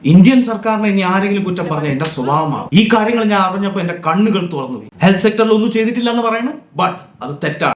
Indian സർക്കാരിനെ ഇനി ആരെങ്കിലും കുറ്റം പറഞ്ഞ എന്റെ സ്വഭാവമാണ്. ഈ കാര്യങ്ങൾ ഞാൻ അറിഞ്ഞപ്പോ എന്റെ കണ്ണുകൾ തുറന്നു. ഹെൽത്ത് സെക്ടറിൽ ഒന്നും ചെയ്തിട്ടില്ല എന്ന് പറയുന്നത്, ബട്ട് അത് തെറ്റാണ്.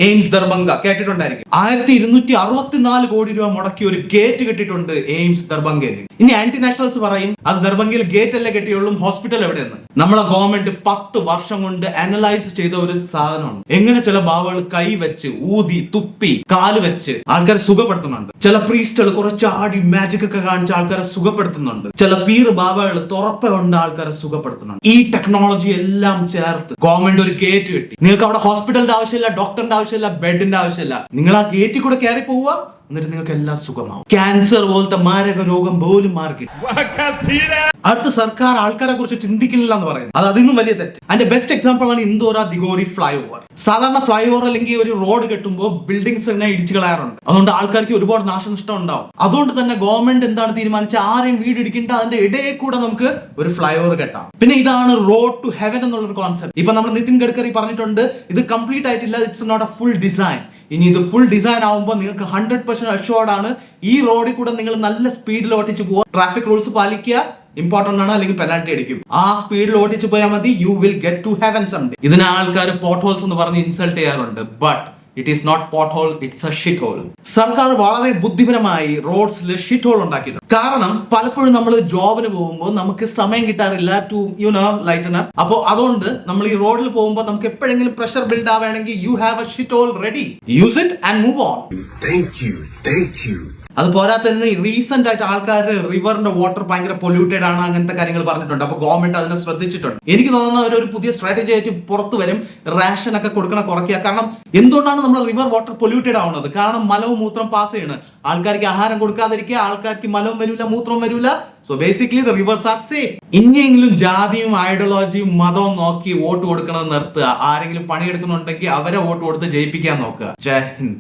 എയിംസ് ദർഭംഗ കേട്ടിട്ടുണ്ടായിരിക്കും. 1264 കോടി രൂപ മുടക്കി ഒരു ഗേറ്റ് കെട്ടിയിട്ടുണ്ട് എയിംസ് ദർഭംഗയിൽ. ഇനി ആന്റി നാഷണൽസ് പറയും അത് ദർഭംഗയിൽ ഗേറ്റ് അല്ലേ കെട്ടിയുള്ളൂ, ഹോസ്പിറ്റൽ എവിടെയെന്ന്. നമ്മളെ ഗവൺമെന്റ് 10 വർഷം കൊണ്ട് അനലൈസ് ചെയ്ത ഒരു സാധനമാണ് എങ്ങനെ ചില ബാവകൾ കൈ വെച്ച് ഊതി തുപ്പി കാല് വെച്ച് ആൾക്കാരെ സുഖപ്പെടുത്തുന്നുണ്ട്. ചില പ്രീസ്റ്റുകൾ കുറച്ച് ആടി മാജിക് ഒക്കെ കാണിച്ച് ആൾക്കാരെ സുഖപ്പെടുത്തുന്നുണ്ട്. ചില പീർ ബാവകൾ തുറപ്പ കൊണ്ട് ആൾക്കാരെ സുഖപ്പെടുത്തുന്നുണ്ട്. ഈ ടെക്നോളജി എല്ലാം ചേർത്ത് ഗവൺമെന്റ് ഒരു ഗേറ്റ് കെട്ടി. നിങ്ങൾക്ക് അവിടെ ഹോസ്പിറ്റലിന്റെ ആവശ്യമില്ല, ഡോക്ടറിന്റെ ആവശ്യമില്ല, ബെഡിന്റെ ആവശ്യമില്ല. നിങ്ങൾ ആ ഗേറ്റിൽ കൂടെ കയറി പോവുക, എന്നിട്ട് നിങ്ങൾക്ക് എല്ലാം സുഖമാവും. ക്യാൻസർ പോലത്തെ മാരക രോഗം പോലും മാറി. അടുത്ത സർക്കാർ ആൾക്കാരെ കുറിച്ച് ചിന്തിക്കുന്നില്ല എന്ന് പറയുന്നത് അത് അതിന്നും വലിയ തെറ്റ്. അതിന്റെ ബെസ്റ്റ് എക്സാമ്പിൾ ആണ് ഇന്ദോര ദിഗോറി ഫ്ലൈ ഓവർ. സാധാരണ ഫ്ലൈ ഓവർ അല്ലെങ്കിൽ ഒരു റോഡ് കെട്ടുമ്പോൾ ബിൽഡിംഗ്സ് തന്നെ ഇടിച്ചു കളയാറുണ്ട്. അതുകൊണ്ട് ആൾക്കാർക്ക് ഒരുപാട് നാശനഷ്ടം ഉണ്ടാവും. അതുകൊണ്ട് തന്നെ ഗവൺമെന്റ് എന്താണ് തീരുമാനിച്ചത്, ആരെയും വീട് ഇടിക്കേണ്ട, അതിന്റെ ഇടയിൽ കൂടെ നമുക്ക് ഒരു ഫ്ലൈ ഓവർ കെട്ടാം. പിന്നെ ഇതാണ് റോഡ് ടു ഹെവൻ എന്നുള്ളൊരു കോൺസെപ്റ്റ്. ഇപ്പൊ നമ്മൾ നിതിൻ ഗഡ്കരി പറഞ്ഞിട്ടുണ്ട് ഇത് കംപ്ലീറ്റ് ആയിട്ടില്ല, it's not a full design. ഇനി ഇത് ഫുൾ ഡിസൈൻ ആവുമ്പോൾ നിങ്ങൾക്ക് 100% അഷ്യൂർഡ് ആണ് ഈ റോഡിൽ കൂടെ നിങ്ങൾ നല്ല സ്പീഡിൽ ഓട്ടിച്ച് പോവുക. ട്രാഫിക് റൂൾസ് പാലിക്കുക ഇമ്പോർട്ടന്റ് ആണ്, അല്ലെങ്കിൽ പെനാൽറ്റി അടിക്കും. ആ സ്പീഡിൽ ഓട്ടിച്ച് പോയാൽ മതി, you will get to heaven someday. ഇതിനെ ആൾക്കാർ പോട്ട് ഹോൾസ് എന്ന് പറഞ്ഞ് ഇൻസൾട്ട് ചെയ്യാറുണ്ട്, but it is not pot hole, it's a shit hole. സർക്കാർ വളരെ ബുദ്ധിപരമായി റോഡ്സിൽ ഷിറ്റ് ഹോൾ ഉണ്ടാക്കിയിട്ടുണ്ട്. കാരണം പലപ്പോഴും നമ്മൾ ജോബിന് പോകുമ്പോൾ നമുക്ക് സമയം കിട്ടാറില്ല ടു ലൈറ്റൻ അപ്പ്. അപ്പോൾ അതുകൊണ്ട് നമ്മൾ ഈ റോഡിൽ പോകുമ്പോൾ നമുക്ക് എപ്പോഴെങ്കിലും പ്രഷർ ബിൽഡ് ആവുകയാണെങ്കിൽ you have a shit hole ready, use it and move on. Thank you. അത് പോരാത്തതിന് റീസെന്റ് ആയിട്ട് ആൾക്കാർ റിവറിന്റെ വാട്ടർ ഭയങ്കര പൊല്യൂട്ടഡ് ആണ്, അങ്ങനത്തെ കാര്യങ്ങൾ പറഞ്ഞിട്ടുണ്ട്. അപ്പൊ ഗവൺമെന്റ് അതിനെ ശ്രദ്ധിച്ചിട്ടുണ്ട്. എനിക്ക് തോന്നുന്ന ഒരു പുതിയ സ്ട്രാറ്റജി ആയിട്ട് പുറത്തു വരും, റേഷൻ ഒക്കെ കൊടുക്കണ കുറയ്ക്കുക. കാരണം എന്തുകൊണ്ടാണ് നമ്മൾ റിവർ വാട്ടർ പൊല്യൂട്ടഡ് ആവുന്നത്? കാരണം മലവും മൂത്രം പാസ് ചെയ്യണം. ആൾക്കാർക്ക് ആഹാരം കൊടുക്കാതിരിക്കുക, ആൾക്കാർക്ക് മലവും വരില്ല, മൂത്രവും വരില്ല. So basically the reverse R safe. ഇനിയെങ്കിലും ജാതിയും ഐഡിയോളജിയും മതവും നോക്കി വോട്ട് കൊടുക്കണമെന്ന് നിർത്തുക. ആരെങ്കിലും പണിയെടുക്കുന്നുണ്ടെങ്കിൽ അവരെ വോട്ട് കൊടുത്ത് ജയിപ്പിക്കാൻ നോക്കുക. ജയ് ഹിന്ദ്.